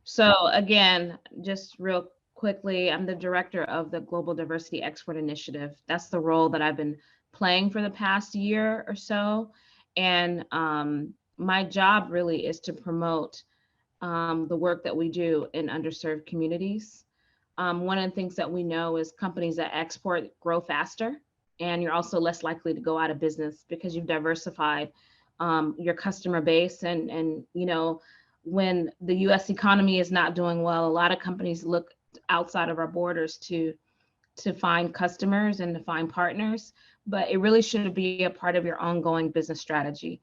So again, just real quickly, I'm the director of the Global Diversity Export Initiative. That's the role that I've been playing for the past year or so. And my job really is to promote the work that we do in underserved communities. One of the things that we know is companies that export grow faster, and you're also less likely to go out of business because you've diversified your customer base. And when the U.S. economy is not doing well, a lot of companies look outside of our borders to find customers and to find partners. But it really should be a part of your ongoing business strategy,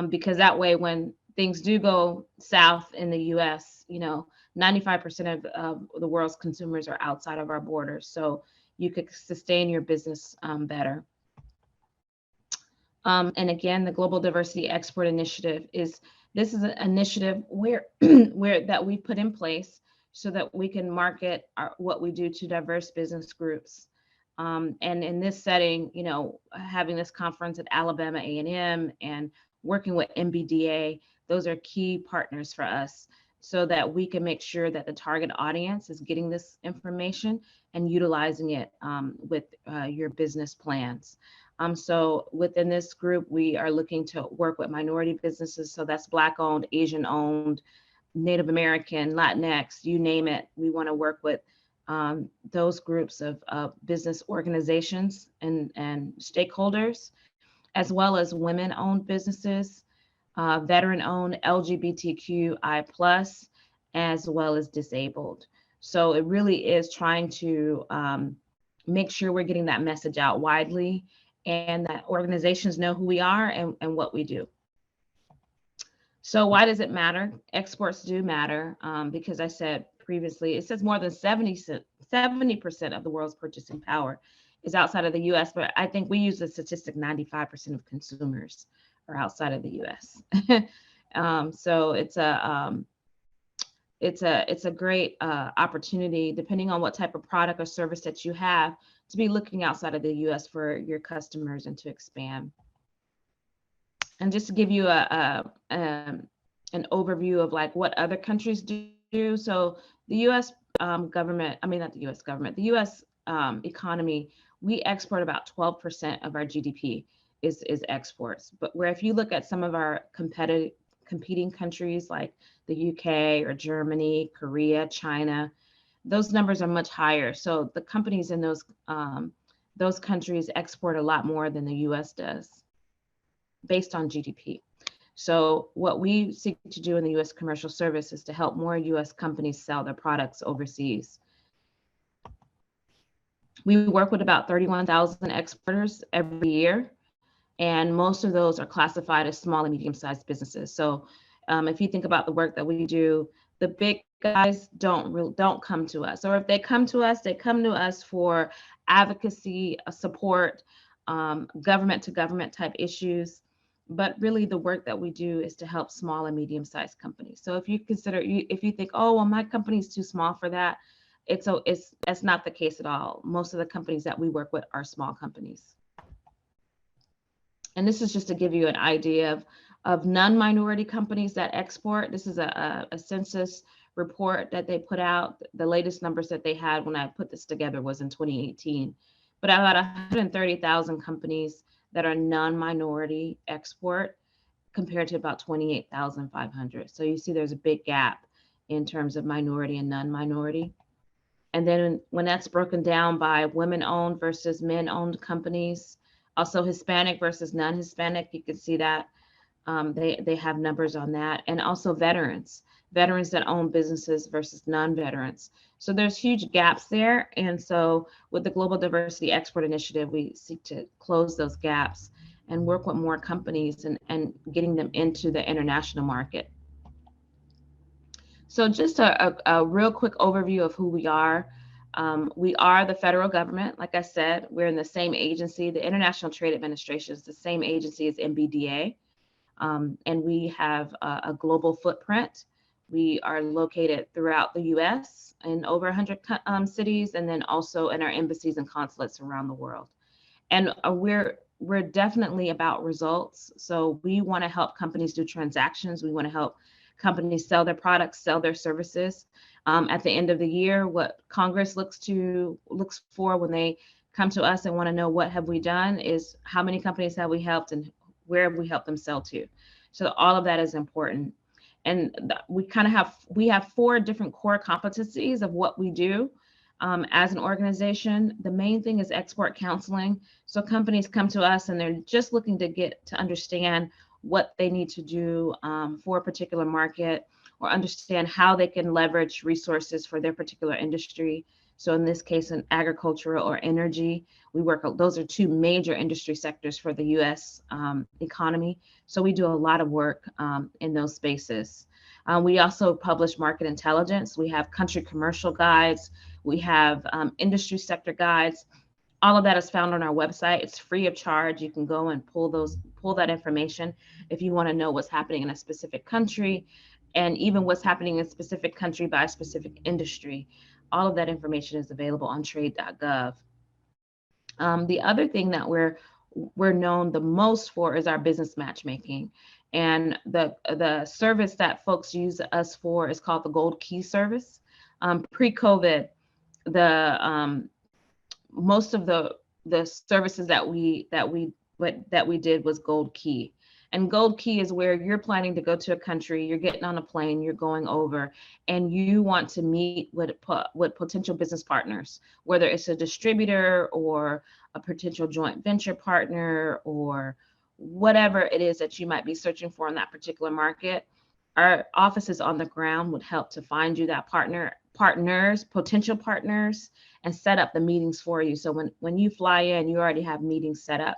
because that way, when things do go south in the U.S., 95% of the world's consumers are outside of our borders. So you could sustain your business better. And again, the Global Diversity Export Initiative this is an initiative where where that we put in place so that we can market what we do to diverse business groups. And in this setting, having this conference at Alabama A&M and working with MBDA, those are key partners for us so that we can make sure that the target audience is getting this information and utilizing it with your business plans. So within this group, we are looking to work with minority businesses. So that's Black owned, Asian owned, Native American, Latinx, you name it. We want to work with those groups of business organizations and stakeholders, as well as women owned businesses, veteran owned, LGBTQI+, as well as disabled. So it really is trying to make sure we're getting that message out widely and that organizations know who we are and what we do. So why does it matter? Exports do matter because I said previously, it says more than 70% of the world's purchasing power is outside of the US, but I think we use the statistic 95% of consumers are outside of the US. So it's a great opportunity, depending on what type of product or service that you have, to be looking outside of the US for your customers and to expand. And just to give you an overview of like what other countries do. So the US government, I mean, not the US government, the US economy, we export about 12% of our GDP is exports. But where if you look at some of our competing countries like the UK or Germany, Korea, China, those numbers are much higher. So the companies in those countries export a lot more than the US does based on GDP. So what we seek to do in the US commercial service is to help more US companies sell their products overseas. We work with about 31,000 exporters every year, and most of those are classified as small and medium-sized businesses. So if you think about the work that we do, the big guys don't come to us, or if they come to us, they come to us for advocacy, support, government to government type issues. But really the work that we do is to help small and medium-sized companies. So if you think, oh, well, my company's too small for that, it's not the case at all. Most of the companies that we work with are small companies. And this is just to give you an idea of non-minority companies that export. This is a census report that they put out. The latest numbers that they had when I put this together was in 2018. But about 130,000 companies that are non-minority export compared to about 28,500. So you see there's a big gap in terms of minority and non-minority. And then when that's broken down by women-owned versus men-owned companies, also Hispanic versus non-Hispanic, you can see that they have numbers on that. And also veterans that own businesses versus non-veterans. So there's huge gaps there. And so with the Global Diversity Export Initiative, we seek to close those gaps and work with more companies and getting them into the international market. So just a real quick overview of who we are. We are the federal government. Like I said, we're in the same agency. The International Trade Administration is the same agency as MBDA. And we have a global footprint. We are located throughout the US in over 100 cities, and then also in our embassies and consulates around the world. And we're definitely about results. So we want to help companies do transactions. We want to help companies sell their products, sell their services. At the end of the year, what Congress looks for when they come to us and want to know what have we done is how many companies have we helped and where have we helped them sell to. So all of that is important. And we have 4 different core competencies of what we do as an organization. The main thing is export counseling. So companies come to us and they're just looking to get to understand what they need to do for a particular market, or understand how they can leverage resources for their particular industry. So in this case, in agricultural or energy, those are 2 major industry sectors for the US economy. So we do a lot of work in those spaces. We also publish market intelligence. We have country commercial guides. We have industry sector guides. All of that is found on our website. It's free of charge. You can go and pull that information if you want to know what's happening in a specific country, and even what's happening in a specific country by a specific industry. All of that information is available on trade.gov. The other thing that we're known the most for is our business matchmaking. And the service that folks use us for is called the Gold Key service. Pre-COVID, most of the services that we did was Gold Key. And Gold Key is where you're planning to go to a country, you're getting on a plane, you're going over, and you want to meet with potential business partners, whether it's a distributor or a potential joint venture partner or whatever it is that you might be searching for in that particular market. Our offices on the ground would help to find you that potential partners, and set up the meetings for you. So when you fly in, you already have meetings set up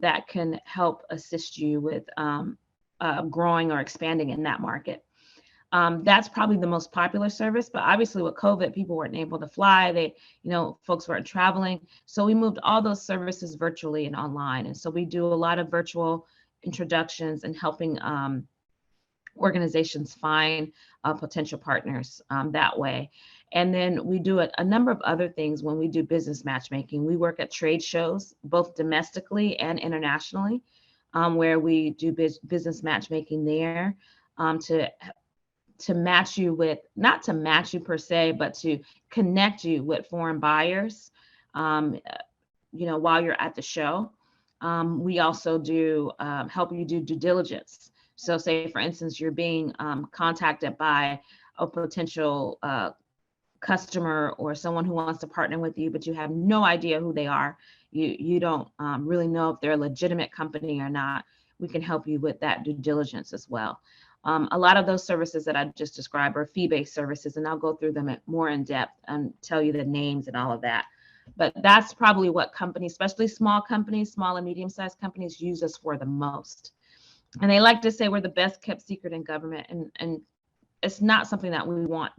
that can help assist you with growing or expanding in that market. That's probably the most popular service, but obviously with COVID, people weren't able to fly. Folks weren't traveling. So we moved all those services virtually and online. And so we do a lot of virtual introductions and helping organizations find potential partners that way. And then we do a number of other things when we do business matchmaking. We work at trade shows, both domestically and internationally, where we do business matchmaking there to match you with, not to match you per se, but to connect you with foreign buyers, while you're at the show. We also do help you do due diligence. So say, for instance, you're being contacted by a potential customer or someone who wants to partner with you, but you have no idea who they are. You don't really know if they're a legitimate company or not. We can help you with that due diligence as well. A lot of those services that I just described are fee-based services, and I'll go through them more in depth and tell you the names and all of that. But that's probably what companies, especially small and medium-sized companies, use us for the most. And they like to say we're the best kept secret in government, and it's not something that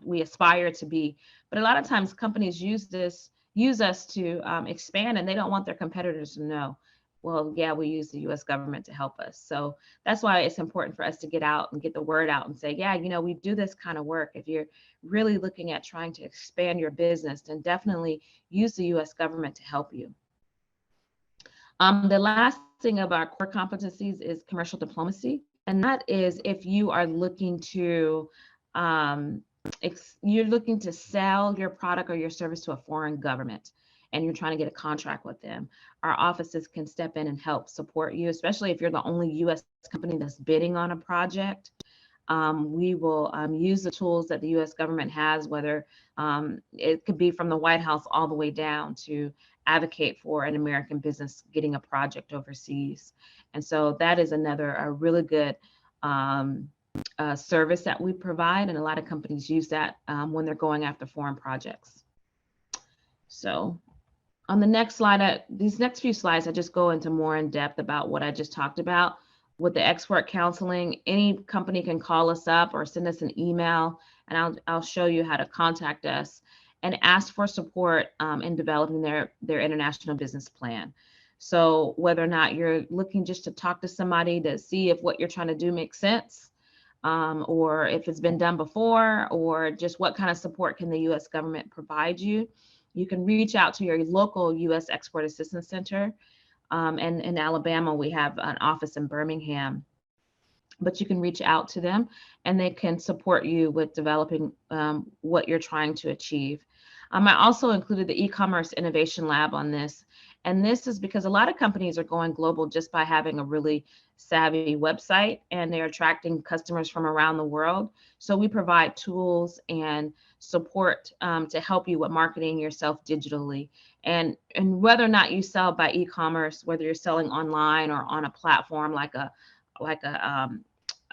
we aspire to be, but a lot of times companies use us to expand, and they don't want their competitors to know, well, yeah, we use the US government to help us. So that's why it's important for us to get out and get the word out and say, yeah, we do this kind of work. If you're really looking at trying to expand your business, then definitely use the US government to help you. The last thing of our core competencies is commercial diplomacy. And that is if you are looking to sell your product or your service to a foreign government and you're trying to get a contract with them, our offices can step in and help support you, especially if you're the only US company that's bidding on a project. We will use the tools that the US government has, whether it could be from the White House all the way down to advocate for an American business getting a project overseas. And so that is a really good service that we provide, and a lot of companies use that when they're going after foreign projects. So on the next slide, these next few slides, I just go into more in depth about what I just talked about. With the export counseling, any company can call us up or send us an email, and I'll show you how to contact us and ask for support in developing their international business plan. So whether or not you're looking just to talk to somebody to see if what you're trying to do makes sense, or if it's been done before, or just what kind of support can the US government provide you, you can reach out to your local US Export Assistance Center. And in Alabama, we have an office in Birmingham. but you can reach out to them and they can support you with developing what you're trying to achieve. I also included the e-commerce innovation lab on this. And this is because a lot of companies are going global just by having a really savvy website, and they're attracting customers from around the world. So we provide tools and support to help you with marketing yourself digitally. And whether or not you sell by e-commerce, whether you're selling online or on a platform like a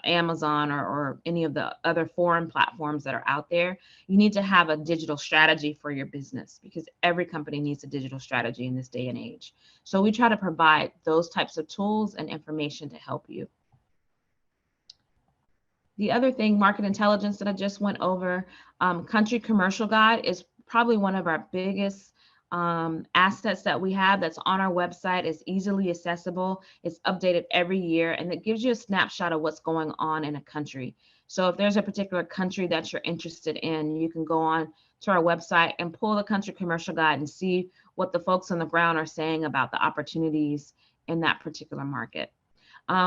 Amazon or any of the other foreign platforms that are out there, you need to have a digital strategy for your business, because every company needs a digital strategy in this day and age. So we try to provide those types of tools and information to help you. The other thing, market intelligence, that I just went over, country commercial guide is probably one of our biggest assets that we have that's on our website. Is easily accessible. It's updated every year, and it gives you a snapshot of what's going on in a country. So if there's a particular country that you're interested in, you can go on to our website and pull the country commercial guide and see what the folks on the ground are saying about the opportunities in that particular market.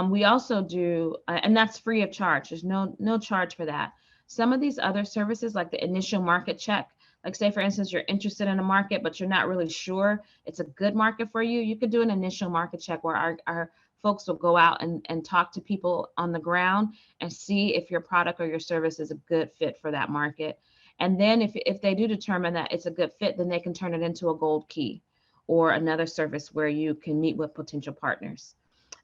We also do, and that's free of charge. There's no charge for that. Some of these other services, like the initial market check, like say for instance, you're interested in a market, but you're not really sure it's a good market for you. You could do an initial market check where our folks will go out and talk to people on the ground and see if your product or your service is a good fit for that market. And then if they do determine that it's a good fit, then they can turn it into a gold key or another service where you can meet with potential partners.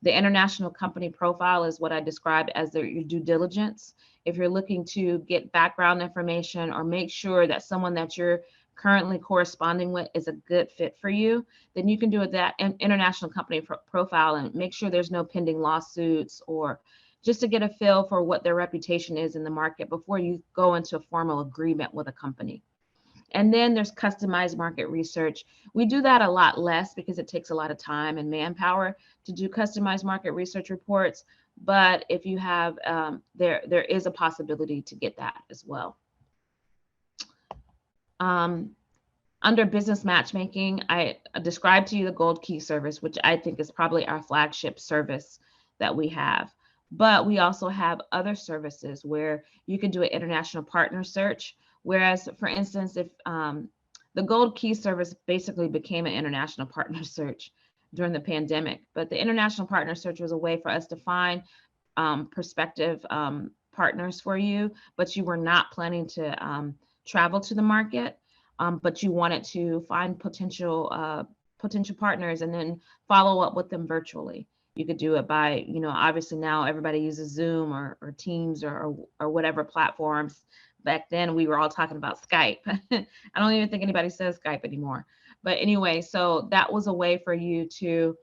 The international company profile is what I described as your due diligence. If you're looking to get background information or make sure that someone that you're currently corresponding with is a good fit for you, then you can do that international company profile and make sure there's no pending lawsuits, or just to get a feel for what their reputation is in the market before you go into a formal agreement with a company. And then there's customized market research. We do that a lot less because it takes a lot of time and manpower to do customized market research reports. But if you have, there is a possibility to get that as well. Under business matchmaking, I described to you the Gold Key service, which I think is probably our flagship service that we have. But we also have other services where you can do an international partner search. Whereas, for instance, if the Gold Key service basically became an international partner search during the pandemic, but the international partner search was a way for us to find prospective partners for you, but you were not planning to travel to the market, but you wanted to find potential partners and then follow up with them virtually. You could do it by, obviously now everybody uses Zoom or Teams or whatever platforms. Back then we were all talking about Skype. I don't even think anybody says Skype anymore. But anyway, so that was a way for you to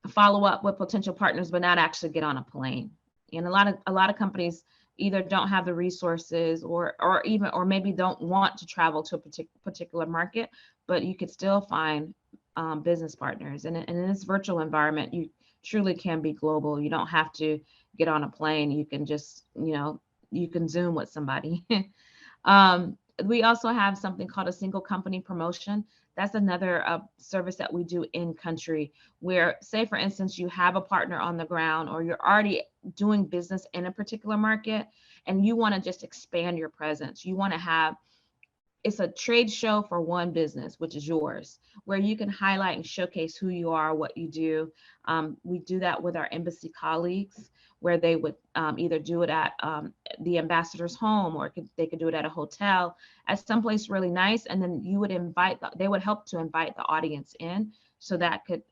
follow up with potential partners, but not actually get on a plane. And a lot of companies either don't have the resources or maybe don't want to travel to a particular market, but you could still find business partners. And in this virtual environment, you truly can be global. You don't have to get on a plane. You can just, you can Zoom with somebody. We also have something called a single company promotion. That's another service that we do in country where, say, for instance, you have a partner on the ground or you're already doing business in a particular market and you want to just expand your presence. You want to have, it's a trade show for one business, which is yours, where you can highlight and showcase who you are, what you do. We do that with our embassy colleagues, where they would either do it at the ambassador's home, or they could do it at a hotel, at someplace really nice. And then you would they would help to invite the audience in, so that could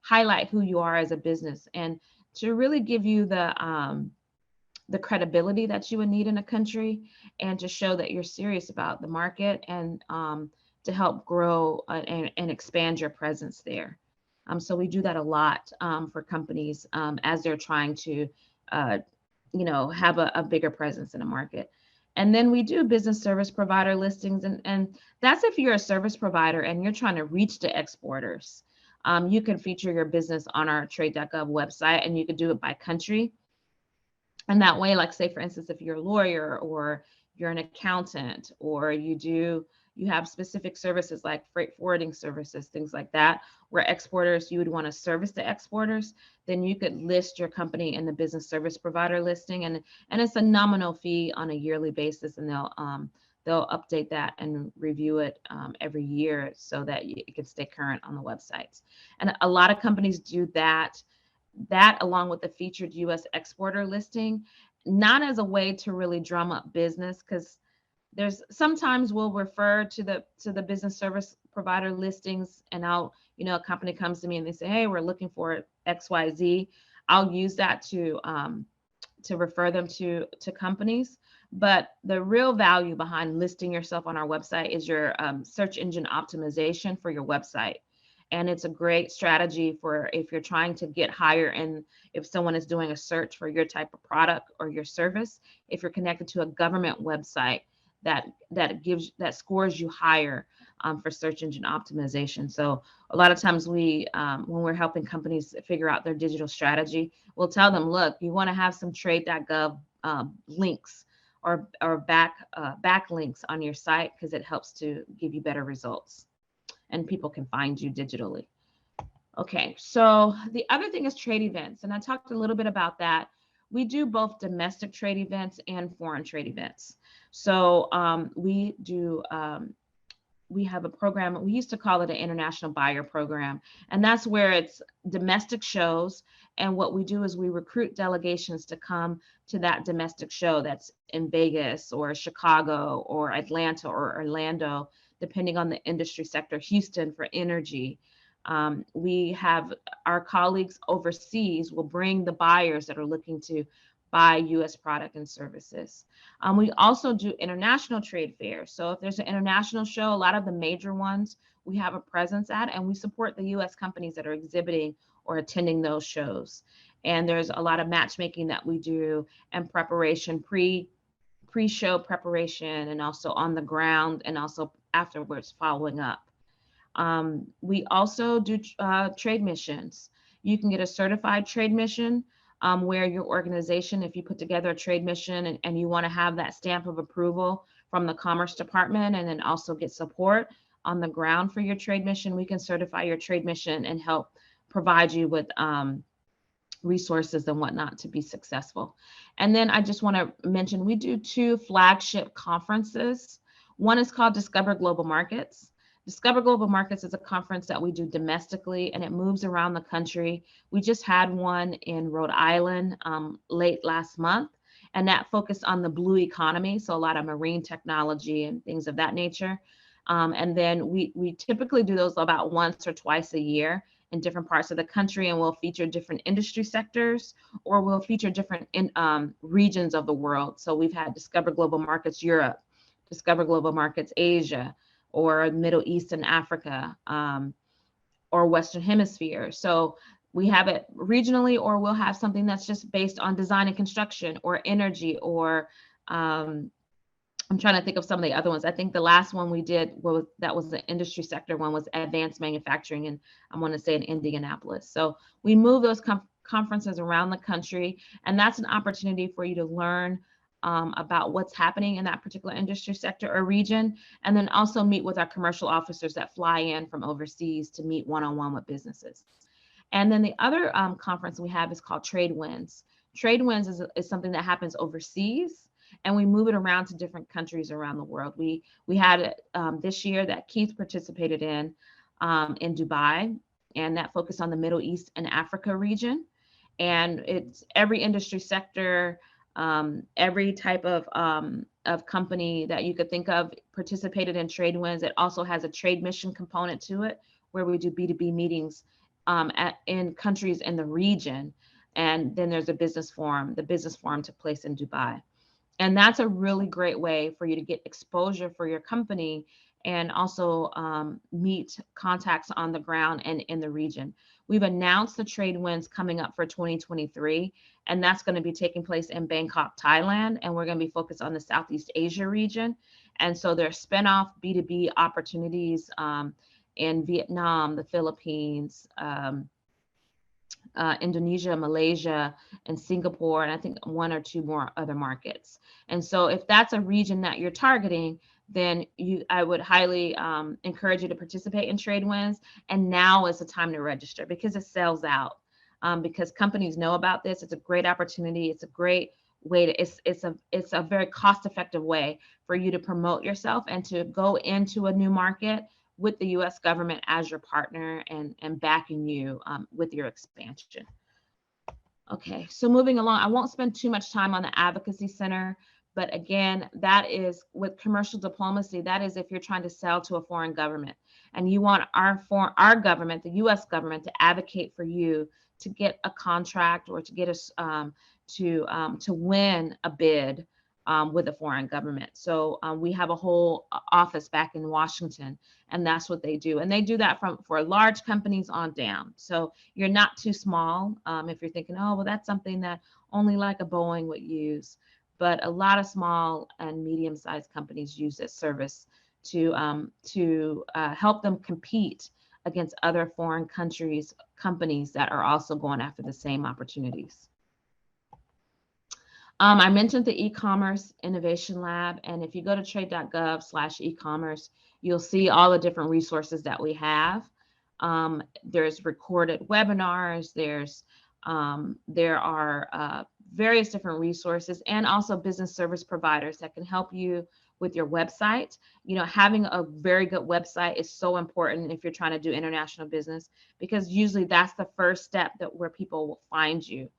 highlight who you are as a business and to really give you the credibility that you would need in a country, and to show that you're serious about the market, and to help grow and expand your presence there. So we do that a lot for companies as they're trying to, have a bigger presence in a market. And then we do business service provider listings, and that's if you're a service provider and you're trying to reach the exporters. You can feature your business on our trade.gov website, and you could do it by country. And that way, like say, for instance, if you're a lawyer or you're an accountant or you do, you have specific services like freight forwarding services, things like that, where exporters, you would want to service the exporters, then you could list your company in the business service provider listing, and it's a nominal fee on a yearly basis, and they'll update that and review it every year so that it can stay current on the websites. And a lot of companies do that along with the featured U.S. exporter listing, not as a way to really drum up business, because there's sometimes we'll refer to the business service provider listings, and a company comes to me and they say, hey, we're looking for XYZ. I'll use that to refer them to companies. But the real value behind listing yourself on our website is your search engine optimization for your website. And it's a great strategy for if you're trying to get higher, and if someone is doing a search for your type of product or your service, if you're connected to a government website that scores you higher for search engine optimization. So a lot of times when we're helping companies figure out their digital strategy, we'll tell them, look, you want to have some trade.gov links or backlinks on your site, because it helps to give you better results and people can find you digitally. Okay, so the other thing is trade events, and I talked a little bit about that. We do both domestic trade events and foreign trade events. So we have a program, we used to call it an international buyer program, and that's where it's domestic shows. And what we do is we recruit delegations to come to that domestic show that's in Vegas or Chicago or Atlanta or Orlando, depending on the industry sector, Houston for energy. We have our colleagues overseas will bring the buyers that are looking to buy U.S. product and services. We also do international trade fairs. So if there's an international show, a lot of the major ones we have a presence at, and we support the U.S. companies that are exhibiting or attending those shows. And there's a lot of matchmaking that we do and preparation, pre-show preparation, and also on the ground, and also afterwards following up. We also do trade missions. You can get a certified trade mission where your organization, if you put together a trade mission and you want to have that stamp of approval from the Commerce Department, and then also get support on the ground for your trade mission, we can certify your trade mission and help provide you with resources and whatnot to be successful. And then I just want to mention, we do 2 flagship conferences. One is called Discover Global Markets. Discover Global Markets is a conference that we do domestically, and it moves around the country. We just had one in Rhode Island late last month, and that focused on the blue economy, so a lot of marine technology and things of that nature. And then we typically do those about once or twice a year in different parts of the country, and we'll feature different industry sectors, or we'll feature different regions of the world. So we've had Discover Global Markets Europe, Discover Global Markets Asia, or Middle East and Africa, or Western Hemisphere. So we have it regionally, or we'll have something that's just based on design and construction or energy, or I'm trying to think of some of the other ones. I think the last one we did that was the industry sector one was advanced manufacturing, and I want to say in Indianapolis. So we move those conferences around the country, and that's an opportunity for you to learn about what's happening in that particular industry sector or region, and then also meet with our commercial officers that fly in from overseas to meet one-on-one with businesses. And then the other conference we have is called Trade Winds. Trade Winds is something that happens overseas, and we move it around to different countries around the world. We had it this year that Keith participated in Dubai, and that focused on the Middle East and Africa region. And it's every industry sector, every type of company that you could think of participated in Trade Winds. It also has a trade mission component to it, where we do B2B meetings in countries in the region. And then there's a business forum. The business forum took place in Dubai. And that's a really great way for you to get exposure for your company, and also meet contacts on the ground and in the region. We've announced the Trade Winds coming up for 2023, and that's going to be taking place in Bangkok, Thailand, and we're going to be focused on the Southeast Asia region. And so there's spin-off B2B opportunities in Vietnam, the Philippines, Indonesia, Malaysia, and Singapore, and I think 1 or 2 more other markets. And so if that's a region that you're targeting, then I would highly encourage you to participate in trade winds. And now is the time to register because it sells out. Because companies know about this. It's a great opportunity. It's a great way to, it's a very cost-effective way for you to promote yourself and to go into a new market with the U.S. government as your partner and backing you with your expansion. Okay, so moving along, I won't spend too much time on the Advocacy Center, but again, that is with commercial diplomacy, that is if you're trying to sell to a foreign government and you want our government, the U.S. government, to advocate for you to get a contract or to get us to win a bid with a foreign government. So we have a whole office back in Washington, and that's what they do. And they do that for large companies on down. So you're not too small if you're thinking, oh, well, that's something that only like a Boeing would use. But a lot of small and medium-sized companies use this service to help them compete against other foreign companies that are also going after the same opportunities. I mentioned the e-commerce innovation lab, and if you go to trade.gov/e-commerce, you'll see all the different resources that we have. There's recorded webinars, there are various different resources, and also business service providers that can help you with your website. You know, having a very good website is so important if you're trying to do international business, because usually that's the first step where people will find you.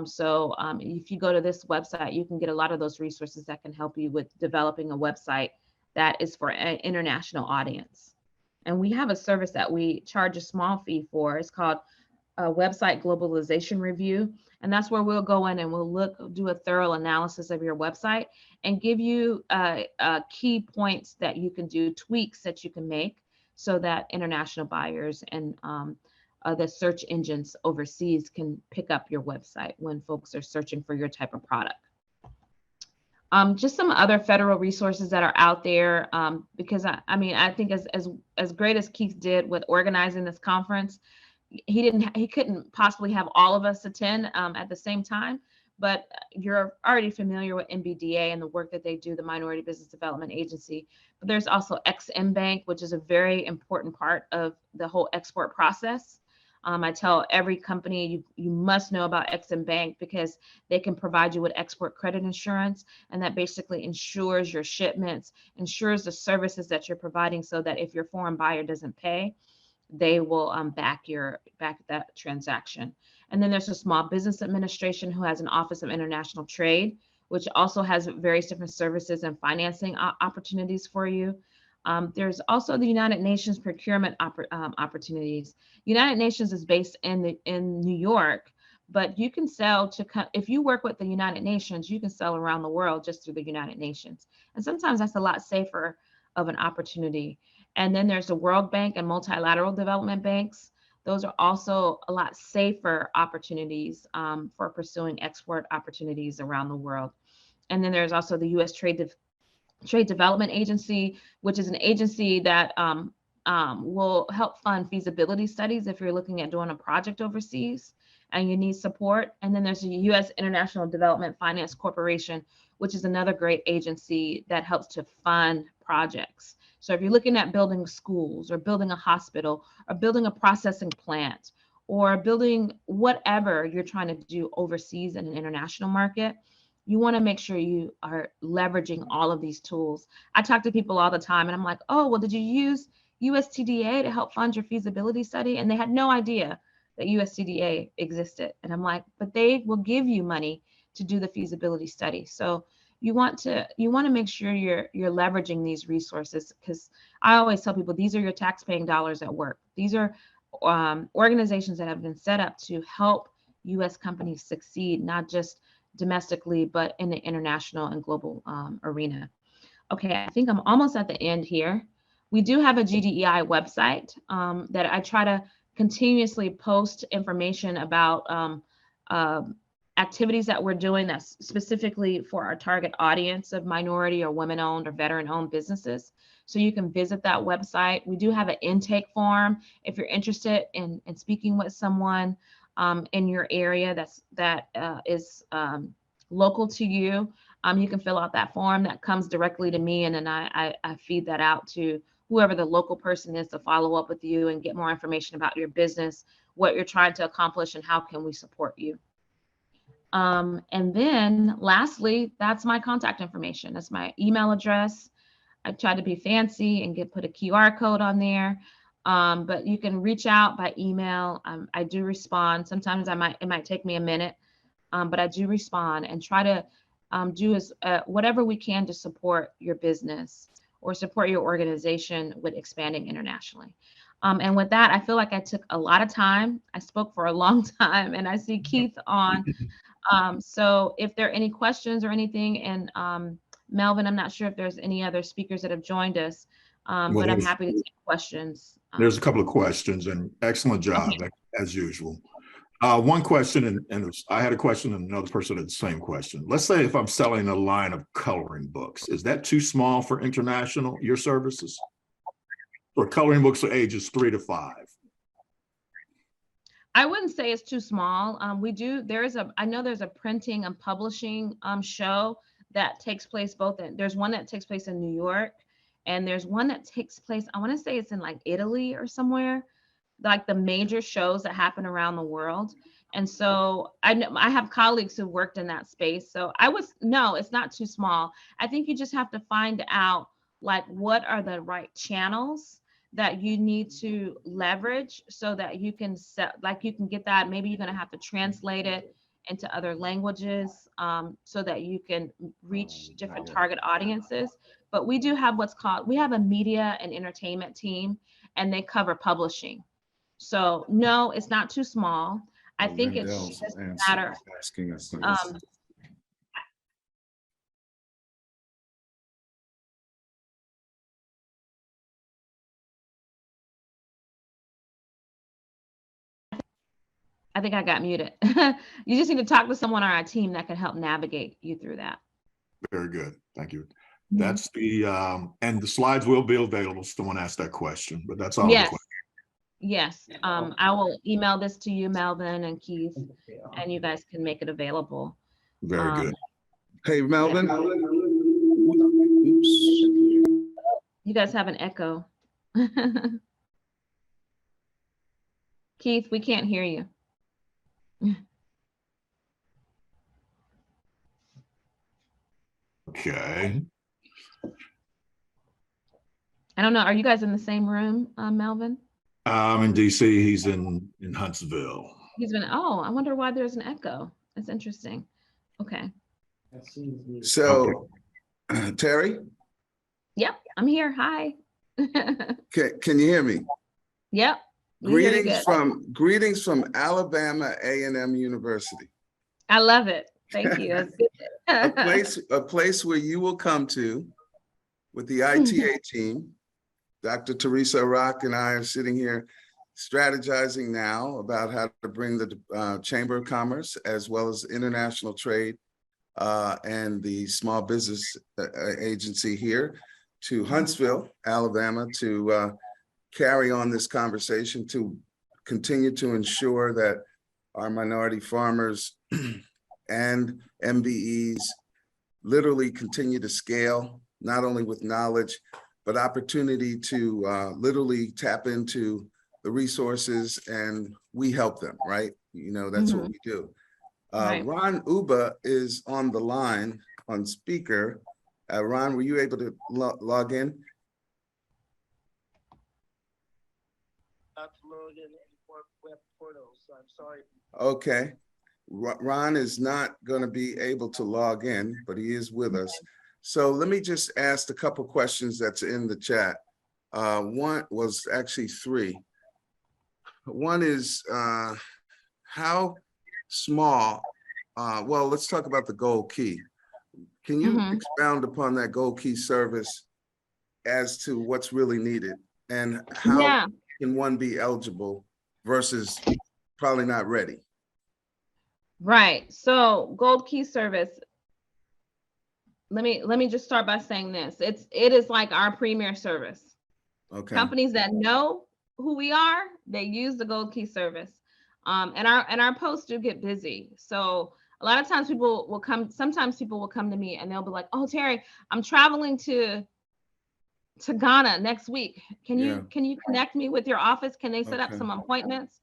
So if you go to this website, you can get a lot of those resources that can help you with developing a website that is for an international audience. And we have a service that we charge a small fee for. It's called a Website Globalization Review. And that's where we'll go in and we'll do a thorough analysis of your website and give you key points that you can do, tweaks that you can make so that international buyers and the search engines overseas can pick up your website when folks are searching for your type of product. Just some other federal resources that are out there, because I think as great as Keith did with organizing this conference, he couldn't possibly have all of us attend at the same time, but you're already familiar with MBDA and the work that they do, the Minority Business Development Agency. But there's also Ex-Im Bank, which is a very important part of the whole export process. I tell every company you must know about Ex-Im Bank because they can provide you with export credit insurance, and that basically insures your shipments, insures the services that you're providing, so that if your foreign buyer doesn't pay, they will back that transaction. And then there's a Small Business Administration who has an Office of International Trade, which also has various different services and financing opportunities for you. There's also the United Nations procurement opportunities. United Nations is based in New York, but you can sell if you work with the United Nations, you can sell around the world just through the United Nations. And sometimes that's a lot safer of an opportunity. And then there's the World Bank and multilateral development banks. Those are also a lot safer opportunities for pursuing export opportunities around the world. And then there's also the U.S. Trade Development Agency, which is an agency that will help fund feasibility studies if you're looking at doing a project overseas and you need support. And then there's the U.S. International Development Finance Corporation, which is another great agency that helps to fund projects. So if you're looking at building schools or building a hospital or building a processing plant or building whatever you're trying to do overseas in an international market, you want to make sure you are leveraging all of these tools. I talk to people all the time and I'm like, oh, well, did you use USTDA to help fund your feasibility study? And they had no idea that USTDA existed. And I'm like, but they will give you money to do the feasibility study. So you want to make sure you're leveraging these resources, because I always tell people these are your tax-paying dollars at work. These are organizations that have been set up to help U.S. companies succeed, not just domestically, but in the international and global arena. Okay, I think I'm almost at the end here. We do have a GDEI website that I try to continuously post information about activities that we're doing that's specifically for our target audience of minority or women-owned or veteran-owned businesses. So you can visit that website. We do have an intake form if you're interested in speaking with someone in your area that is local to you. You can fill out that form that comes directly to me, and then I feed that out to whoever the local person is to follow up with you and get more information about your business, what you're trying to accomplish, and how can we support you. And then lastly, that's my contact information. That's my email address. I try to be fancy and put a QR code on there. But you can reach out by email. I do respond. Sometimes it might take me a minute, but I do respond and try to do whatever we can to support your business or support your organization with expanding internationally. And with that, I feel like I took a lot of time. I spoke for a long time, and I see Keith on. So if there are any questions or anything, and Melvin, I'm not sure if there's any other speakers that have joined us, but I'm happy to take questions. There's a couple of questions, and excellent job, okay, as usual. One question, and I had a question, and another person had the same question. Let's say if I'm selling a line of coloring books, is that too small for international, your services? Or coloring books for ages 3 to 5? I wouldn't say it's too small. I know there's a printing and publishing show that takes place there's one that takes place in New York, and there's one that takes place, I want to say it's in like Italy or somewhere, like the major shows that happen around the world. And so I have colleagues who worked in that space. So no, it's not too small. I think you just have to find out like what are the right channels that you need to leverage so that you can get that. Maybe you're going to have to translate it into other languages so that you can reach different target audiences. But we do have we have a media and entertainment team, and they cover publishing. So no, it's not too small. I think it's just a matter asking us. I think I got muted. You just need to talk to someone on our team that can help navigate you through that. Very good. Thank you. That's and the slides will be available. Someone asked that question, but that's all. Yes. Yes. I will email this to you, Melvin and Keith, and you guys can make it available. Very good. Hey, Melvin. Yeah. You guys have an echo. Keith, we can't hear you. Okay. I don't know. Are you guys in the same room, Melvin? I'm in DC. He's in Huntsville. I wonder why there's an echo. That's interesting. Okay. So, Terry? Yep, I'm here. Hi. Can you hear me? Yep. Greetings from Alabama A&M University. I love it. Thank you. a place where you will come to with the ITA team. Dr. Teresa Rock and I are sitting here strategizing now about how to bring the Chamber of Commerce as well as international trade and the small business agency here to Huntsville, Alabama, to carry on this conversation, to continue to ensure that our minority farmers and MBEs literally continue to scale, not only with knowledge, but opportunity to literally tap into the resources, and we help them, right? You know, that's what we do. Right. Ron Uba is on the line on speaker. Ron, were you able to log in? Upload in web portal, so I'm sorry. Okay. Ron is not going to be able to log in, but he is with us. So let me just ask a couple questions that's in the chat. One was actually 3. One is how small, well, let's talk about the Gold Key. Can you expound upon that Gold Key service as to what's really needed and how can one be eligible versus probably not ready? Right. So Gold Key service. Let me just start by saying this. It is like our premier service. Okay. Companies that know who we are, they use the Gold Key service. And our posts do get busy. So A lot of times people will come, sometimes people will come to me and they'll be like, oh, Terry, I'm traveling to Ghana next week. Can you connect me with your office? Can they set up some appointments?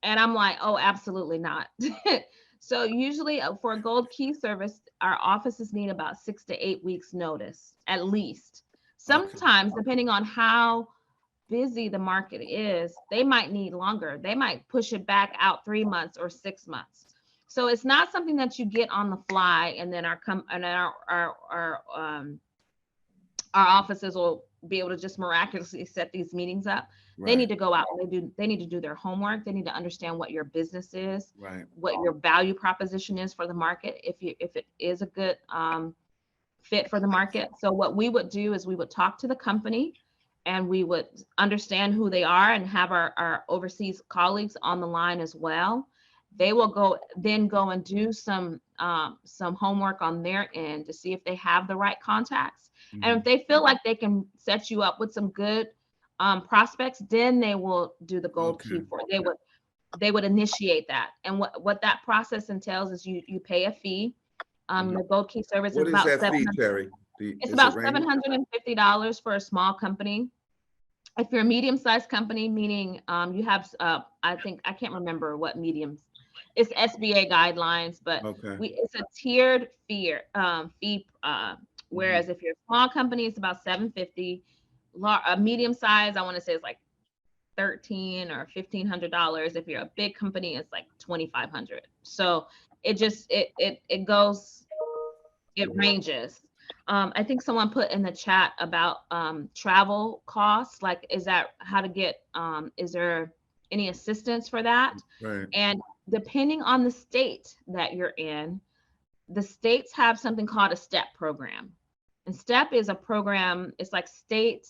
And I'm like, oh, absolutely not. So usually for a gold key service, our offices need about 6 to 8 weeks notice, at least. Sometimes, depending on how busy the market is, they might need longer. They might push it back out 3 months or 6 months. So it's not something that you get on the fly, and then our offices will be able to just miraculously set these meetings up. Right. They need to go out and they need to do their homework. They need to understand what your business is, right, what your value proposition is for the market, if it is a good fit for the market. So what we would do is we would talk to the company and we would understand who they are and have our overseas colleagues on the line as well. They will go and do some homework on their end to see if they have the right contacts. Mm-hmm. And if they feel like they can set you up with some good prospects, then they will do the gold key for it. They would initiate that. And what that process entails is you pay a fee. The gold key service is about $750. It's about $750 for a small company. If you're a medium-sized company, meaning you have, I can't remember what mediums. It's SBA guidelines, but it's a tiered fee. Whereas if you're a small company, it's about $750. A medium size, I want to say, it's like $1,300 or $1,500. If you're a big company, it's like $2,500. So it ranges. I think someone put in the chat about travel costs. Like, is there any assistance for that? Right. And depending on the state that you're in, the states have something called a STEP program. And STEP is a program, it's like state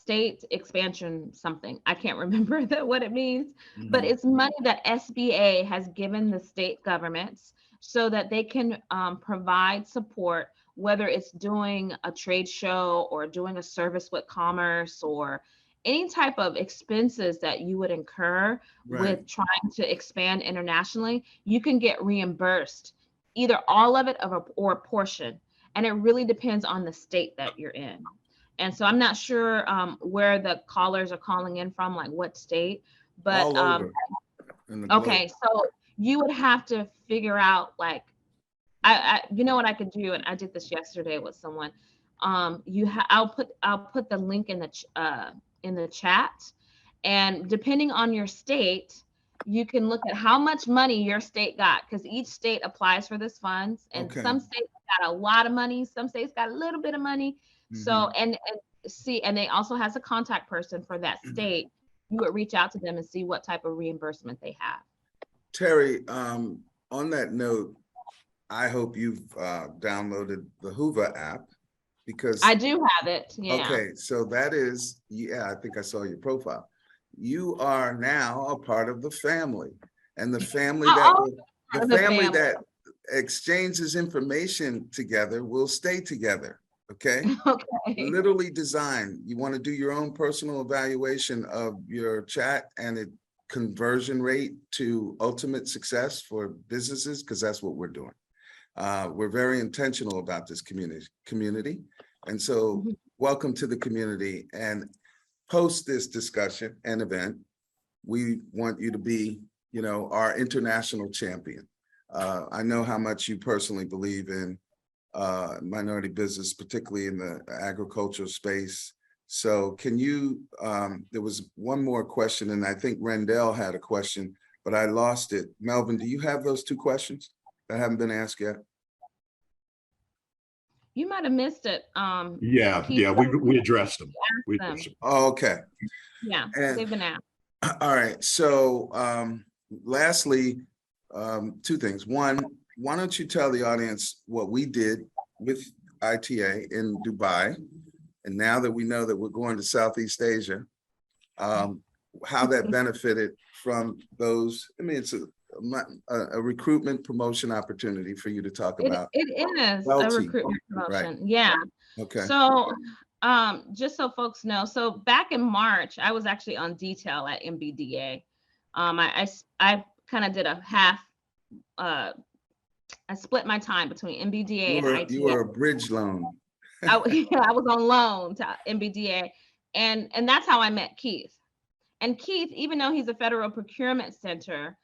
expansion something. I can't remember what it means, but it's money that SBA has given the state governments so that they can provide support, whether it's doing a trade show or doing a service with commerce or any type of expenses that you would incur with trying to expand internationally. You can get reimbursed, either all of it or a portion. And it really depends on the state that you're in. And so I'm not sure where the callers are calling in from, like what state, but okay, so you would have to figure out, like, you know what I could do, and I did this yesterday with someone. I'll put the link in the chat, and depending on your state, you can look at how much money your state got, because each state applies for this funds, and some states got a lot of money, some states got a little bit of money. So and they also has a contact person for that state. You would reach out to them and see what type of reimbursement they have. Terry, on that note, I hope you've downloaded the Hoover app, because I do have it. Yeah. Okay, so that is, I think I saw your profile. You are now a part of the family, and the family that exchanges information together will stay together. Okay. Literally designed. You want to do your own personal evaluation of your chat and its conversion rate to ultimate success for businesses, because that's what we're doing. We're very intentional about this community. And so welcome to the community. And post this discussion and event, we want you to be, our international champion. I know how much you personally believe in minority business, particularly in the agricultural space. So can you, there was one more question, and I think Rendell had a question, but I lost it. Melvin, do you have those two questions that haven't been asked yet? You might have missed it. We addressed them. Oh, okay. Yeah, they've been asked. All right. So lastly, two things. One, why don't you tell the audience what we did with ITA in Dubai, and now that we know that we're going to Southeast Asia, how that benefited from those. I mean, it's a recruitment promotion opportunity for you to talk about. It is a recruitment promotion. Right. Yeah. Okay. So just so folks know, so back in March, I was actually on detail at MBDA. I kind of did a half I split my time between MBDA and ITA. You were a bridge loan. I was on loan to MBDA, and that's how I met Keith. And Keith, even though he's a federal procurement center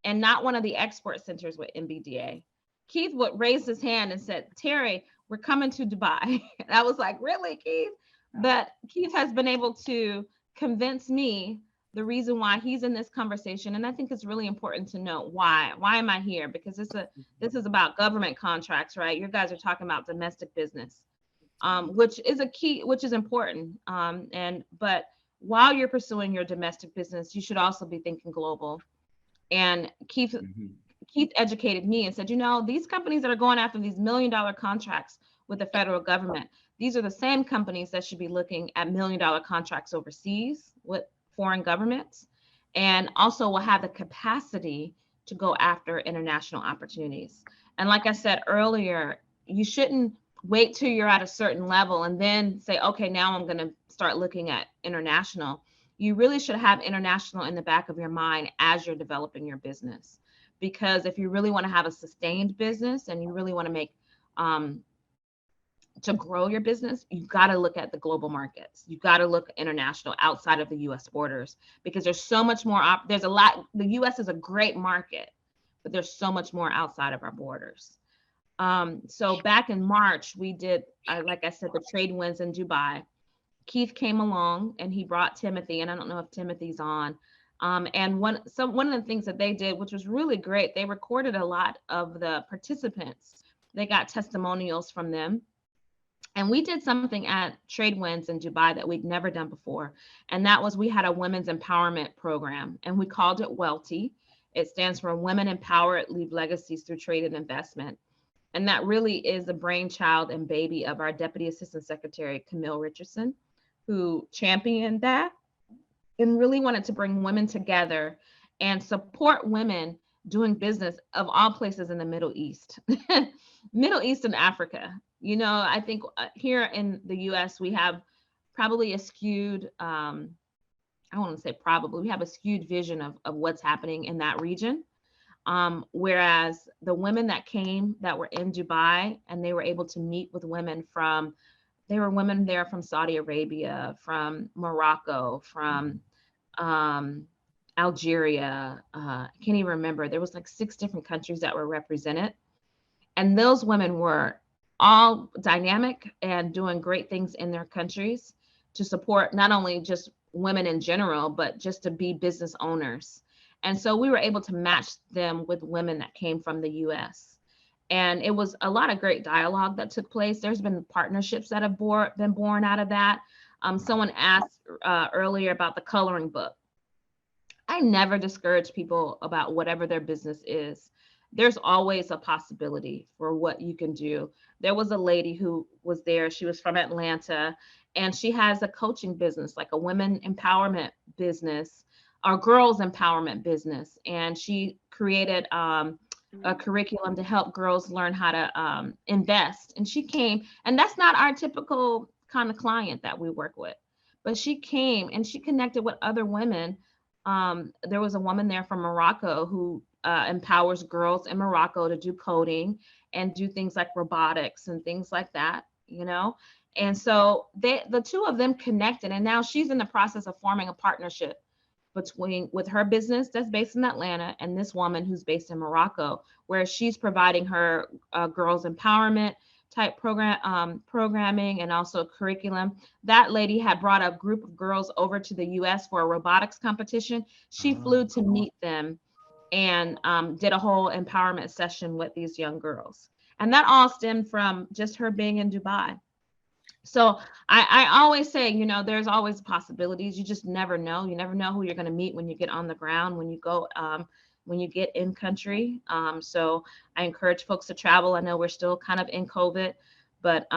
and not one of the export centers with MBDA, Keith would raise his hand and said, "Terry, we're coming to Dubai." And I was like, "Really, Keith?" But Keith has been able to convince me the reason why he's in this conversation. And I think it's really important to know why. Why am I here? Because this is about government contracts, right? You guys are talking about domestic business, which is a key, which is important. But while you're pursuing your domestic business, you should also be thinking global. And Keith educated me and said, these companies that are going after these $1 million contracts with the federal government, these are the same companies that should be looking at $1 million contracts overseas with foreign governments, and also will have the capacity to go after international opportunities. And like I said earlier, you shouldn't wait till you're at a certain level and then say, okay, now I'm going to start looking at international. You really should have international in the back of your mind as you're developing your business. Because if you really want to have a sustained business and you really want to make to grow your business, you've got to look at the global markets. You've got to look international outside of the US borders, because there's so much more. There's a lot. The US is a great market, but there's so much more outside of our borders. So back in March, we did, like I said, the trade winds in Dubai. Keith came along and he brought Timothy, and I don't know if Timothy's on. And one of the things that they did, which was really great, they recorded a lot of the participants. They got testimonials from them. And we did something at Trade Winds in Dubai that we'd never done before. And that was, we had a women's empowerment program, and we called it WELTY. It stands for Women Empowered Leave Legacies Through Trade and Investment. And that really is the brainchild and baby of our Deputy Assistant Secretary, Camille Richardson, who championed that and really wanted to bring women together and support women doing business of all places in the Middle East, Middle East and Africa. I think here in the US, we have probably a skewed, I won't say probably, we have a skewed vision of what's happening in that region. Whereas the women that came that were in Dubai, and they were able to meet with women there were women there from Saudi Arabia, from Morocco, from Algeria. I can't even remember. There was like 6 different countries that were represented. And those women were all dynamic and doing great things in their countries to support not only just women in general, but just to be business owners. And so we were able to match them with women that came from the US. And it was a lot of great dialogue that took place. There's been partnerships that have been born out of that. Someone asked earlier about the coloring book. I never discourage people about whatever their business is. There's always a possibility for what you can do. There was a lady who was there. She was from Atlanta, and she has a coaching business, like a women empowerment business or girls empowerment business. And she created a curriculum to help girls learn how to invest. And she came, and that's not our typical kind of client that we work with, but she came and she connected with other women. There was a woman there from Morocco who empowers girls in Morocco to do coding and do things like robotics and things like that, And so the two of them connected, and now she's in the process of forming a partnership with her business that's based in Atlanta and this woman who's based in Morocco, where she's providing her girls empowerment type programming and also curriculum. That lady had brought a group of girls over to the US for a robotics competition. She flew to meet them and did a whole empowerment session with these young girls. And that all stemmed from just her being in Dubai. So I always say, there's always possibilities. You just never know. You never know who you're going to meet when you get on the ground, when you go, when you get in country. So I encourage folks to travel. I know we're still kind of in COVID, but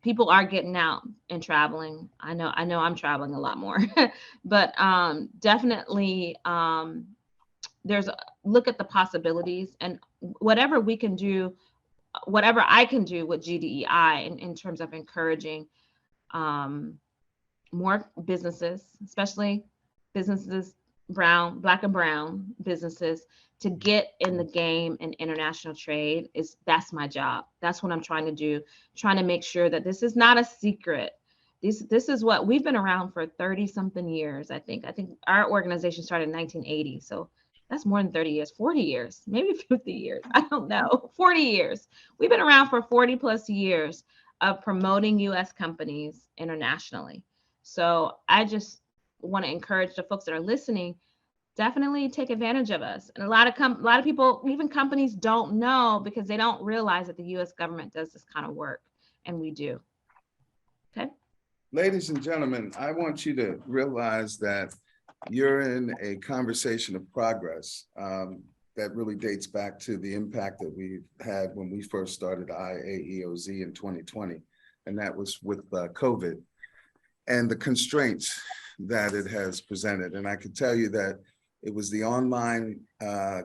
people are getting out and traveling. I know I'm traveling a lot more, but definitely look at the possibilities, and whatever we can do, whatever I can do with GDEI in terms of encouraging more businesses, especially businesses Black and brown businesses to get in the game in international trade. That's my job. That's what I'm trying to do, trying to make sure that this is not a secret. This is what we've been around for 30 something years. I think our organization started in 1980. So that's more than 30 years, 40 years, maybe 50 years. I don't know. 40 years. We've been around for 40 plus years of promoting US companies internationally. So I just want to encourage the folks that are listening, definitely take advantage of us. And a lot of people, even companies, don't know because they don't realize that the US government does this kind of work, and we do. Okay. Ladies and gentlemen, I want you to realize that you're in a conversation of progress that really dates back to the impact that we had when we first started IAEOZ in 2020, and that was with COVID and the constraints that it has presented. And I can tell you that it was the online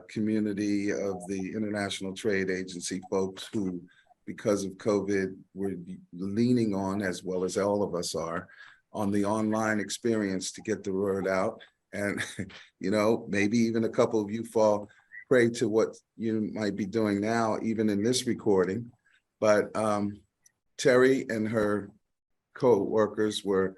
community of the International Trade Agency folks who, because of COVID, were leaning on, as well as all of us are, on the online experience to get the word out. And, you know, maybe even a couple of you fall prey to what you might be doing now, even in this recording. But Terry and her co-workers were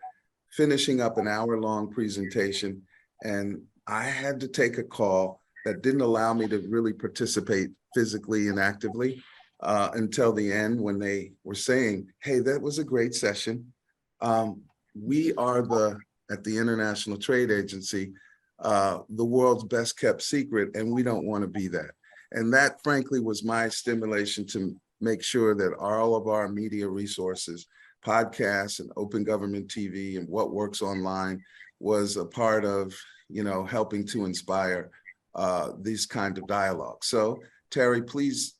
finishing up an hour-long presentation, and I had to take a call that didn't allow me to really participate physically and actively until the end, when they were saying, hey, that was a great session. We are at the International Trade Agency, the world's best kept secret, and we don't want to be that. And that, frankly, was my stimulation to make sure that all of our media resources, podcasts and open government TV and what works online, was a part of, you know, helping to inspire these kind of dialogues. So Terry, please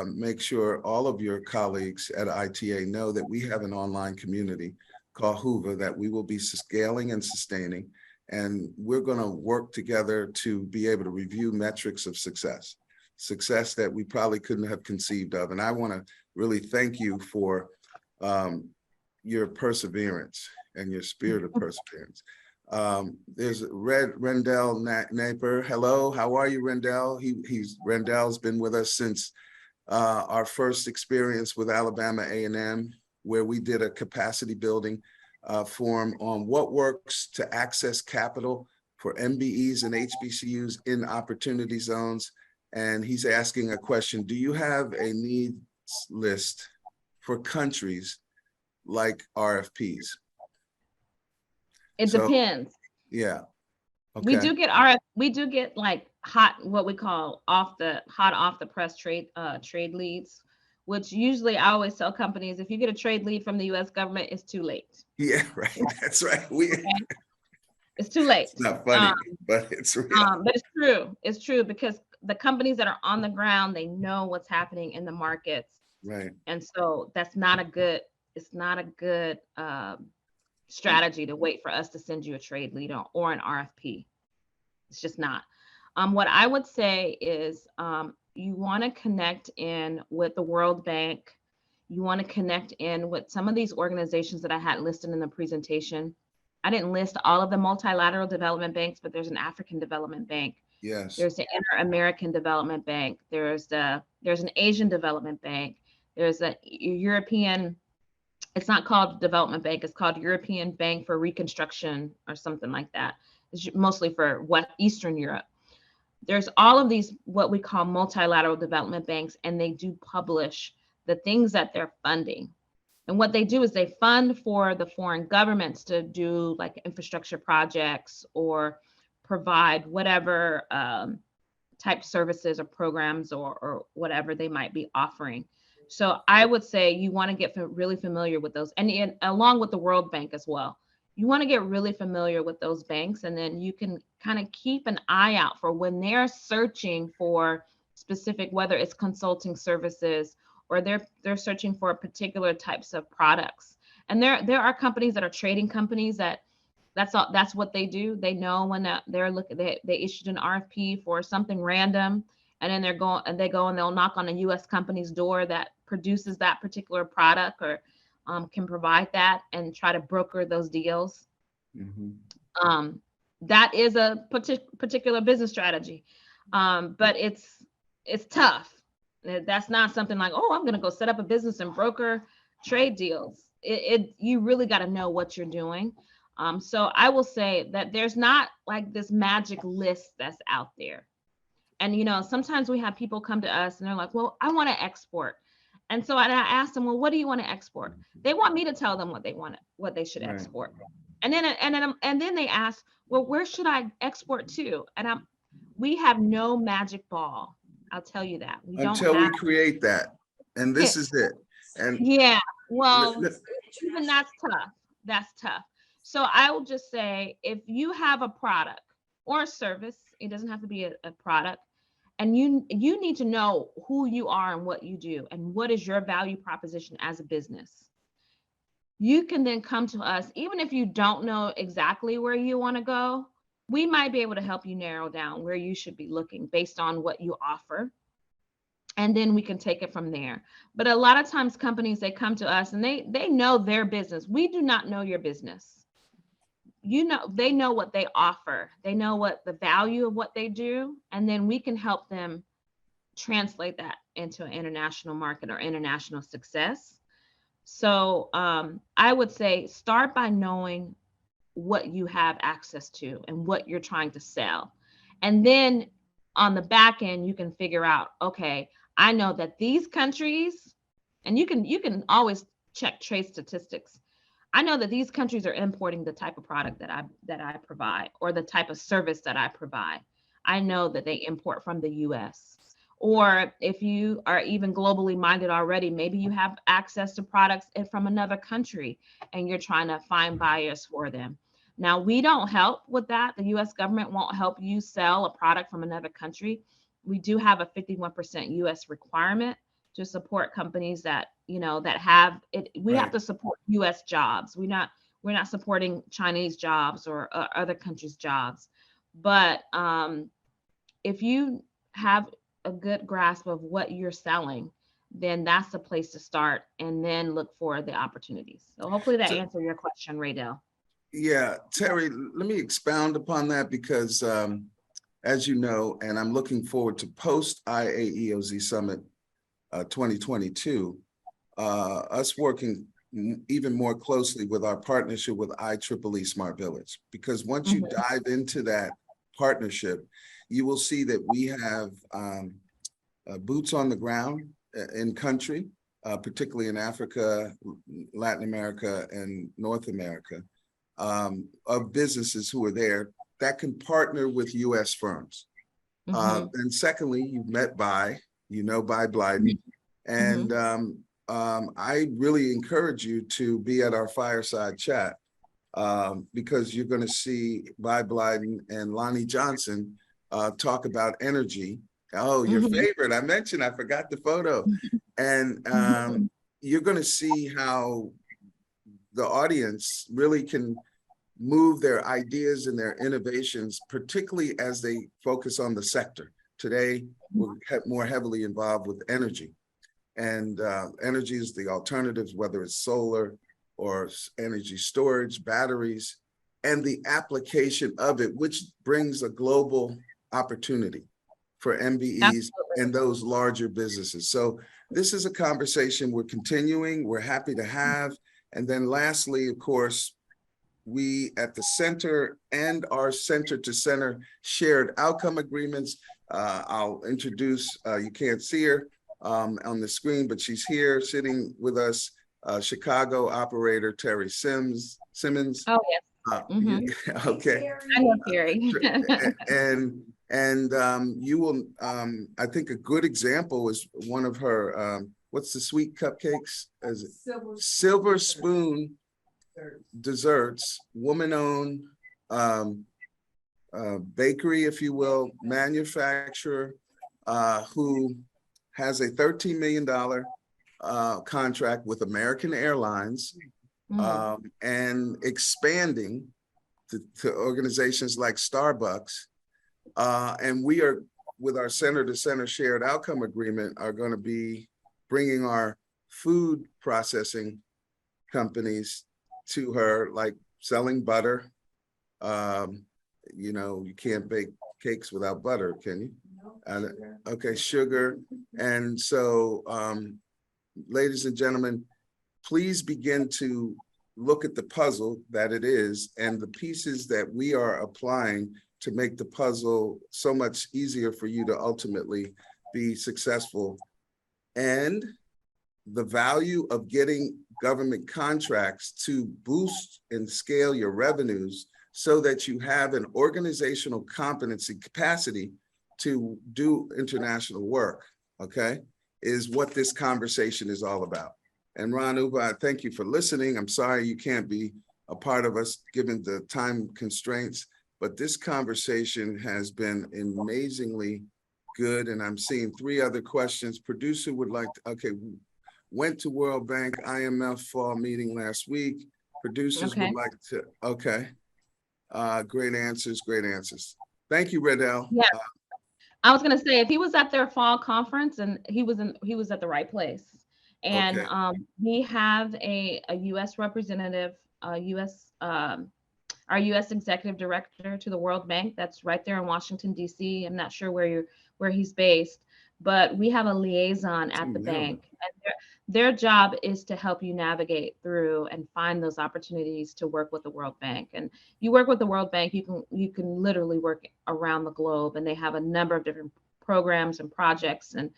make sure all of your colleagues at ITA know that we have an online community called Hoover that we will be scaling and sustaining. And we're going to work together to be able to review metrics of success that we probably couldn't have conceived of. And I want to really thank you for your perseverance and your spirit of perseverance. There's Rendell Naper. Hello, how are you, Rendell? Rendell's been with us since our first experience with Alabama A&M, where we did a capacity building forum on what works to access capital for MBEs and HBCUs in opportunity zones. And he's asking a question: do you have a needs list for countries like RFPs? It depends. Yeah. Okay. We do get like hot, what we call off the press trade leads, which usually I always tell companies, if you get a trade lead from the US government, it's too late. Yeah, right. That's right. Okay? It's too late. It's not funny, but it's real. But it's true. It's true, because the companies that are on the ground, they know what's happening in the markets. Right. And so it's not a good strategy to wait for us to send you a trade lead or an RFP. It's just not. What I would say is you want to connect in with the World Bank. You want to connect in with some of these organizations that I had listed in the presentation. I didn't list all of the multilateral development banks, but there's an African Development Bank. Yes. There's the Inter-American Development Bank. There's an Asian Development Bank. There's a European, it's not called Development Bank, it's called European Bank for Reconstruction or something like that. It's mostly for Eastern Europe. There's all of these, what we call multilateral development banks, and they do publish the things that they're funding. And what they do is they fund for the foreign governments to do like infrastructure projects or provide whatever type services or programs or whatever they might be offering. So I would say you want to get really familiar with those, and along with the World Bank as well. You want to get really familiar with those banks, and then you can kind of keep an eye out for when they're searching for specific, whether it's consulting services or they're searching for particular types of products. And there are companies that are trading companies that's what they do. They know when they're looking, they issued an RFP for something random, and then they go and they'll knock on a US company's door that produces that particular product or can provide that and try to broker those deals. Mm-hmm. that is a particular business strategy. But it's tough. That's not something like, oh, I'm going to go set up a business and broker trade deals. You really got to know what you're doing. So I will say that there's not like this magic list that's out there. And, sometimes we have people come to us and they're like, well, I want to export. And so I asked them, well, what do you want to export? They want me to tell them what they should Right. export. And then they ask, well, where should I export to? And we have no magic ball. I'll tell you that. Until we create that. And this is it. And yeah, well, even that's tough. That's tough. So I will just say, if you have a product or a service, it doesn't have to be a product, and you need to know who you are and what you do and what is your value proposition as a business. You can then come to us, even if you don't know exactly where you want to go. We might be able to help you narrow down where you should be looking based on what you offer. And then we can take it from there. But a lot of times companies, they come to us and they know their business. We do not know your business. They know what they offer. They know what the value of what they do. And then we can help them translate that into an international market or international success. So I would say start by knowing what you have access to and what you're trying to sell. And then on the back end, you can figure out, okay, I know that these countries, and you can always check trade statistics. I know that these countries are importing the type of product that I provide, or the type of service that I provide. I know that they import from the US. Or if you are even globally minded already, maybe you have access to products from another country and you're trying to find buyers for them. Now, we don't help with that. The US government won't help you sell a product from another country. We do have a 51% US requirement to support companies that, that have it. We Right. have to support US jobs. We're not supporting Chinese jobs or other countries' jobs. But if you have a good grasp of what you're selling, then that's the place to start, and then look for the opportunities. So hopefully that answered your question, Raydell. yeah, Terry, let me expound upon that because as you know, and I'm looking forward to post IAEOZ Summit 2022, us working even more closely with our partnership with IEEE Smart Village, because once you dive into that partnership, you will see that we have boots on the ground in country, particularly in Africa, Latin America, and North America, of businesses who are there that can partner with US firms. And secondly, you met Bai Blyden, and I really encourage you to be at our fireside chat because you're going to see Bai Blyden and Lonnie Johnson talk about energy. Oh, your favorite. I forgot the photo. And you're going to see how the audience really can move their ideas and their innovations, particularly as they focus on the sector. Today, we're more heavily involved with energy. And energy is the alternatives, whether it's solar or energy storage, batteries, and the application of it, which brings a global opportunity for MBEs and those larger businesses. So this is a conversation we're continuing, we're happy to have. And then lastly, of course, we at the center and our center to center shared outcome agreements. I'll introduce, you can't see her on the screen, but she's here sitting with us, Chicago operator Terry Simmons. Oh, yes. Okay. I know Terry. And you will, I think a good example is one of her, what's the sweet cupcakes? Silver Spoon Desserts, woman-owned bakery, if you will, manufacturer, who has a $13 million contract with American Airlines and expanding to organizations like Starbucks. And we are, with our center to center shared outcome agreement, are going to be bringing our food processing companies to her, like selling butter, you know, you can't bake cakes without butter, can you? Okay, sugar. And so, ladies and gentlemen, please begin to look at the puzzle that it is and the pieces that we are applying to make the puzzle so much easier for you to ultimately be successful. And the value of getting government contracts to boost and scale your revenues so that you have an organizational competency capacity to do international work, okay, is what this conversation is all about. And Ron Uba, I thank you for listening. I'm sorry you can't be a part of us given the time constraints, but this conversation has been amazingly good. And I'm seeing 3 other questions. Producer would like to, okay, went to World Bank IMF fall meeting last week. Producers would like to, okay. Great answers, great answers. Thank you, Redell. Yeah. I was gonna say, if he was at their fall conference, and he was at the right place. And we have a U.S. representative, our U.S. executive director to the World Bank. That's right there in Washington, D.C. I'm not sure where he's based, but we have a liaison at the bank. And their job is to help you navigate through and find those opportunities to work with the World Bank. And you work with the World Bank, you can literally work around the globe, and they have a number of different programs and projects and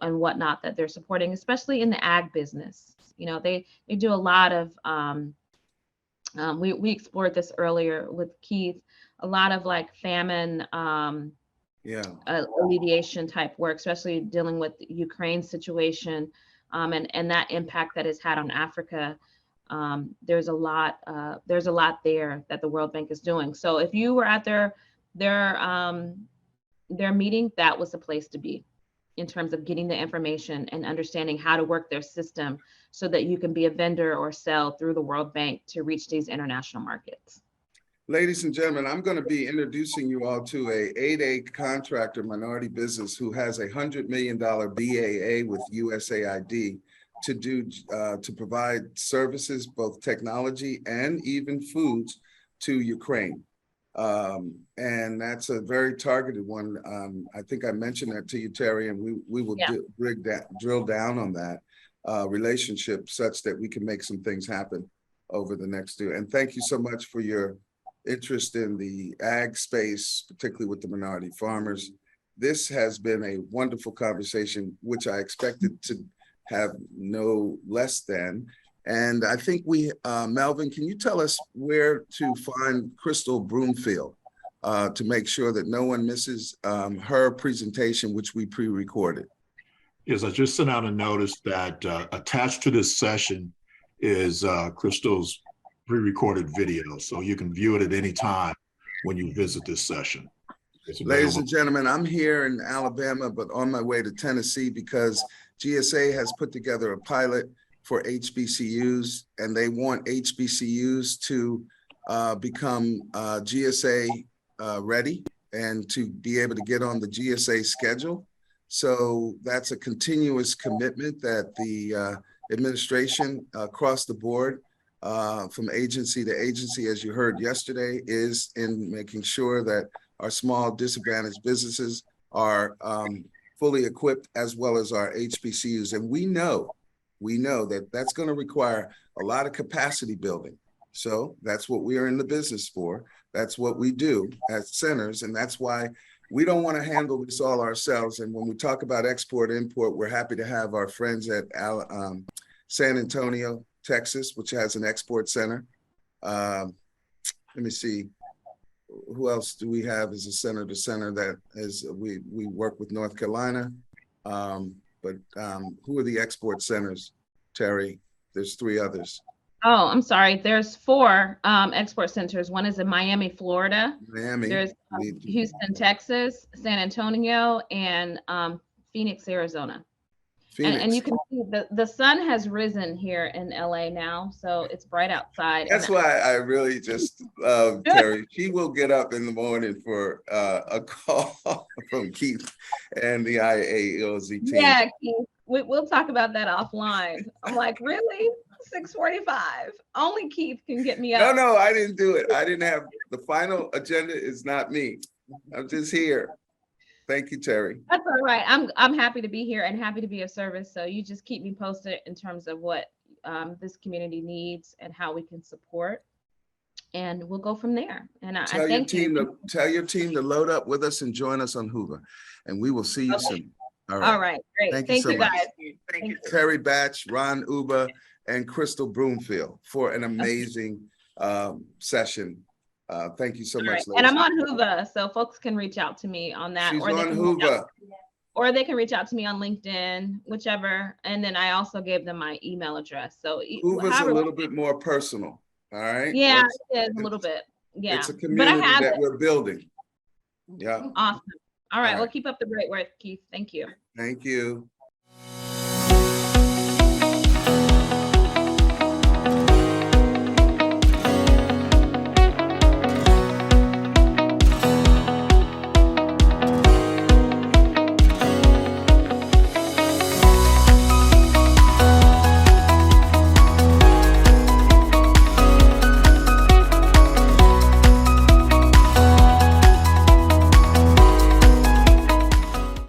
whatnot that they're supporting, especially in the ag business. You know, they do a lot of we explored this earlier with Keith, a lot of like famine alleviation type work, especially dealing with the Ukraine situation, and that impact that it's had on Africa. There's a lot there that the World Bank is doing. So if you were at their meeting, that was the place to be in terms of getting the information and understanding how to work their system so that you can be a vendor or sell through the World Bank to reach these international markets. Ladies and gentlemen, I'm going to be introducing you all to a 8A contractor minority business who has a $100 million BAA with USAID to provide services, both technology and even foods, to Ukraine. And that's a very targeted one. I think I mentioned that to you, Terry, and we will drill down on that relationship such that we can make some things happen over the next year. And thank you so much for your interest in the ag space, particularly with the minority farmers. This has been a wonderful conversation, which I expected to have no less than. And I think Melvin, can you tell us where to find Crystal Broomfield to make sure that no one misses her presentation, which we pre-recorded? Yes, I just sent out a notice that attached to this session is Crystal's pre-recorded video. So you can view it at any time when you visit this session. Ladies and gentlemen, I'm here in Alabama, but on my way to Tennessee because GSA has put together a pilot for HBCUs, and they want HBCUs to become GSA ready and to be able to get on the GSA schedule. So that's a continuous commitment that the administration across the board, from agency to agency, as you heard yesterday, is in making sure that our small disadvantaged businesses are fully equipped, as well as our HBCUs. And we know that that's going to require a lot of capacity building. So that's what we are in the business for. That's what we do as centers. And that's why we don't want to handle this all ourselves. And when we talk about export, import, we're happy to have our friends at San Antonio, Texas, which has an export center. Let me see. Who else do we have as a center to center that is, we work with North Carolina. But who are the export centers, Terry? There's 3 others. Oh, I'm sorry. There's 4 export centers. One is in Miami, Florida. Miami. There's Houston, Texas, San Antonio, and Phoenix, Arizona. And you can see the sun has risen here in LA now, so it's bright outside. That's why I really just love Terry. She will get up in the morning for a call from Keith and the IAEOZ team. Yeah, Keith, we'll talk about that offline. I'm like, really? 6:45. Only Keith can get me No, up. no, I didn't do it. I didn't have, the final agenda is not me. I'm just here. Thank you, Terry. That's all right. I'm happy to be here and happy to be of service. So you just keep me posted in terms of what this community needs and how we can support, and we'll go from there. And I Tell your thank team you. tell your team to load up with us and join us on Hoover, and we will see you Okay. soon. All right, great. Thank Thank you so you much. guys. Thank you. Terry Batch, Ron Uba, and Crystal Broomfield for an amazing session. Thank you so All much, right. And ladies. I'm on Hoover, so folks can reach out to me on that. She's or they on can reach out- Hoover. Or they can reach out to me on LinkedIn, whichever. And then I also gave them my email address. So Hoover's a however- little bit more personal. All right. Yeah, That's- it is a little bit. Yeah. It's a But I community have that it. we're building. Yeah. Awesome. All right. All Well, right. keep up the great work, Keith. Thank you. Thank you.